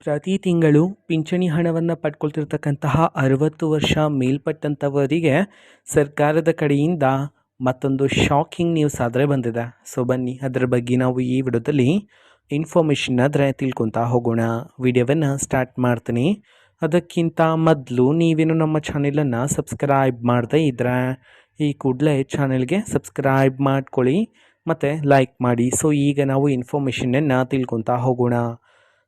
ಪ್ರತಿ ತಿಂಗಳು ಪಿಂಚಣಿ ಹಣವನ್ನು ಪಡ್ಕೊಳ್ತಿರ್ತಕ್ಕಂತಹ 60 ವರ್ಷ ಮೇಲ್ಪಟ್ಟಂಥವರಿಗೆ ಸರ್ಕಾರದ ಕಡೆಯಿಂದ ಮತ್ತೊಂದು ಶಾಕಿಂಗ್ ನ್ಯೂಸ್ ಆದರೆ ಬಂದಿದೆ. ಸೊ ಬನ್ನಿ ಅದರ ಬಗ್ಗೆ ನಾವು ಈ ವಿಡಿಯೋದಲ್ಲಿ ಇನ್ಫಾರ್ಮೇಷನ್ ಆದರೆ ತಿಳ್ಕೊತಾ ಹೋಗೋಣ. ವಿಡಿಯೋವನ್ನು ಸ್ಟಾರ್ಟ್ ಮಾಡ್ತೀನಿ. ಅದಕ್ಕಿಂತ ಮೊದಲು ನೀವೇನು ನಮ್ಮ ಚಾನೆಲನ್ನು ಸಬ್ಸ್ಕ್ರೈಬ್ ಮಾಡದೇ ಇದ್ದರೆ ಈ ಕೂಡಲೇ ಚಾನೆಲ್ಗೆ ಸಬ್ಸ್ಕ್ರೈಬ್ ಮಾಡ್ಕೊಳ್ಳಿ ಮತ್ತು ಲೈಕ್ ಮಾಡಿ. ಸೊ ಈಗ ನಾವು ಇನ್ಫಾರ್ಮೇಷನನ್ನು ತಿಳ್ಕೊತಾ ಹೋಗೋಣ.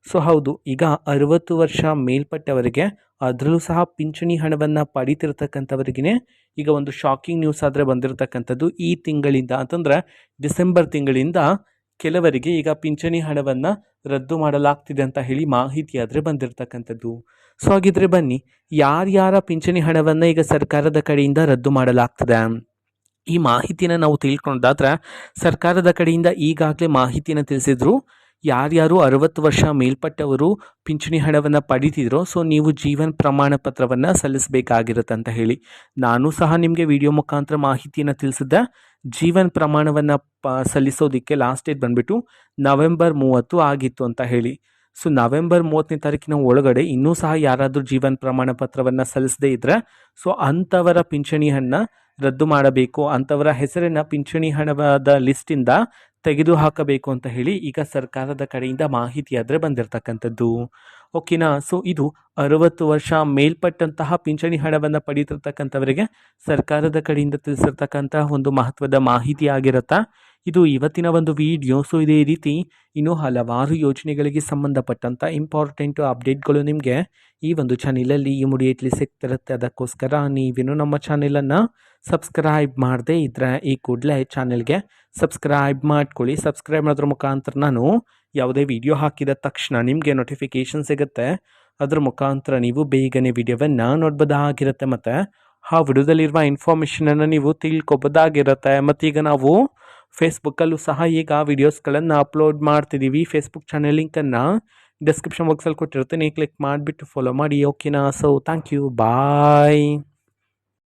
ಸೊ ಹೌದು, ಈಗ 60 ವರ್ಷ ಮೇಲ್ಪಟ್ಟವರಿಗೆ ಅದರಲ್ಲೂ ಸಹ ಪಿಂಚಣಿ ಹಣವನ್ನು ಪಡೀತಿರ್ತಕ್ಕಂಥವ್ರಿಗೆ ಈಗ ಒಂದು ಶಾಕಿಂಗ್ ನ್ಯೂಸ್ ಆದರೆ ಬಂದಿರತಕ್ಕಂಥದ್ದು. ಈ ತಿಂಗಳಿಂದ ಅಂತಂದರೆ ಡಿಸೆಂಬರ್ ತಿಂಗಳಿಂದ ಕೆಲವರಿಗೆ ಈಗ ಪಿಂಚಣಿ ಹಣವನ್ನು ರದ್ದು ಮಾಡಲಾಗ್ತಿದೆ ಅಂತ ಹೇಳಿ ಮಾಹಿತಿ ಆದರೆ ಬಂದಿರತಕ್ಕಂಥದ್ದು. ಸೊ ಹಾಗಿದ್ರೆ ಬನ್ನಿ, ಯಾರ್ಯಾರ ಪಿಂಚಣಿ ಹಣವನ್ನು ಈಗ ಸರ್ಕಾರದ ಕಡೆಯಿಂದ ರದ್ದು ಮಾಡಲಾಗ್ತದೆ ಈ ಮಾಹಿತಿನ ನಾವು ತಿಳ್ಕೊಂಡಾದ್ರೆ, ಸರ್ಕಾರದ ಕಡೆಯಿಂದ ಈಗಾಗಲೇ ಮಾಹಿತಿನ ತಿಳಿಸಿದ್ರು. ಯಾರ್ಯಾರು 60 ವರ್ಷ ಮೇಲ್ಪಟ್ಟವರು ಪಿಂಚಣಿ ಹಣವನ್ನು ಪಡೀತಿದ್ರೋ ಸೊ ನೀವು ಜೀವನ ಪ್ರಮಾಣ ಪತ್ರವನ್ನು ಸಲ್ಲಿಸಬೇಕಾಗಿರುತ್ತೆ ಅಂತ ಹೇಳಿ ನಾನು ಸಹ ನಿಮಗೆ ವಿಡಿಯೋ ಮುಖಾಂತರ ಮಾಹಿತಿಯನ್ನು ತಿಳಿಸಿದ್ದೆ. ಜೀವನ ಪ್ರಮಾಣವನ್ನು ಸಲ್ಲಿಸೋದಕ್ಕೆ ಲಾಸ್ಟ್ ಡೇಟ್ ಬಂದುಬಿಟ್ಟು ನವೆಂಬರ್ 30 ಆಗಿತ್ತು ಅಂತ ಹೇಳಿ. ಸೊ ನವೆಂಬರ್ 30ನೇ ತಾರೀಕಿನ ಒಳಗಡೆ ಇನ್ನೂ ಸಹ ಯಾರಾದರೂ ಜೀವನ ಪ್ರಮಾಣ ಪತ್ರವನ್ನು ಸಲ್ಲಿಸದೇ ಇದ್ದರೆ ಸೊ ಅಂಥವರ ಪಿಂಚಣಿ ಹಣ ರದ್ದು ಮಾಡಬೇಕು, ಅಂಥವರ ಹೆಸರನ್ನು ಪಿಂಚಣಿ ಹಣದ ಲಿಸ್ಟಿಂದ ತೆಗೆದು ಹಾಕಬೇಕು ಅಂತ ಹೇಳಿ ಈಗ ಸರ್ಕಾರದ ಕಡೆಯಿಂದ ಮಾಹಿತಿ ಆದರೆ ಬಂದಿರತಕ್ಕಂಥದ್ದು. ಓಕೆನಾ. ಸೊ ಇದು 60 ವರ್ಷ ಮೇಲ್ಪಟ್ಟಂತಹ ಪಿಂಚಣಿ ಹಣವನ್ನು ಪಡೀತಿರ್ತಕ್ಕಂಥವರಿಗೆ ಸರ್ಕಾರದ ಕಡೆಯಿಂದ ತಿಳಿಸಿರ್ತಕ್ಕಂತಹ ಒಂದು ಮಹತ್ವದ ಮಾಹಿತಿ ಆಗಿರುತ್ತೆ ಇದು ಇವತ್ತಿನ ಒಂದು ವಿಡಿಯೋ. ಸೊ ಇದೇ ರೀತಿ ಇನ್ನೂ ಹಲವಾರು ಯೋಜನೆಗಳಿಗೆ ಸಂಬಂಧಪಟ್ಟಂಥ ಇಂಪಾರ್ಟೆಂಟು ಅಪ್ಡೇಟ್ಗಳು ನಿಮಗೆ ಈ ಒಂದು ಚಾನೆಲಲ್ಲಿ ಇಮಿಡಿಯೇಟ್ಲಿ ಸಿಗ್ತಿರುತ್ತೆ. ಅದಕ್ಕೋಸ್ಕರ ನೀವೇನು ನಮ್ಮ ಚಾನೆಲನ್ನು ಸಬ್ಸ್ಕ್ರೈಬ್ ಮಾಡದೇ ಇದ್ದರೆ ಈ ಕೂಡಲೇ ಚಾನೆಲ್ಗೆ ಸಬ್ಸ್ಕ್ರೈಬ್ ಮಾಡ್ಕೊಳ್ಳಿ. ಸಬ್ಸ್ಕ್ರೈಬ್ ಮಾಡೋದ್ರ ಮುಖಾಂತರ ನಾನು ಯಾವುದೇ ವಿಡಿಯೋ ಹಾಕಿದ ತಕ್ಷಣ ನಿಮಗೆ ನೋಟಿಫಿಕೇಷನ್ ಸಿಗುತ್ತೆ. ಅದ್ರ ಮುಖಾಂತರ ನೀವು ಬೇಗನೆ ವಿಡಿಯೋವನ್ನು ನೋಡ್ಬೋದಾಗಿರುತ್ತೆ ಮತ್ತು ಆ ವಿಡಿಯೋದಲ್ಲಿರುವ ಇನ್ಫಾರ್ಮೇಷನನ್ನು ನೀವು ತಿಳ್ಕೊಬೋದಾಗಿರುತ್ತೆ. ಮತ್ತೀಗ ನಾವು ಫೇಸ್ಬುಕ್ಕಲ್ಲೂ ಸಹ ಈಗ ವಿಡಿಯೋಸ್ಗಳನ್ನು ಅಪ್ಲೋಡ್ ಮಾಡ್ತಿದ್ದೀವಿ. ಫೇಸ್ಬುಕ್ ಚಾನೆಲ್ ಲಿಂಕನ್ನು ಡಿಸ್ಕ್ರಿಪ್ಷನ್ ಬಾಕ್ಸಲ್ಲಿ ಕೊಟ್ಟಿರ್ತೀನಿ, ಕ್ಲಿಕ್ ಮಾಡಿಬಿಟ್ಟು ಫಾಲೋ ಮಾಡಿ. ಓಕೆನಾ. So thank you, bye.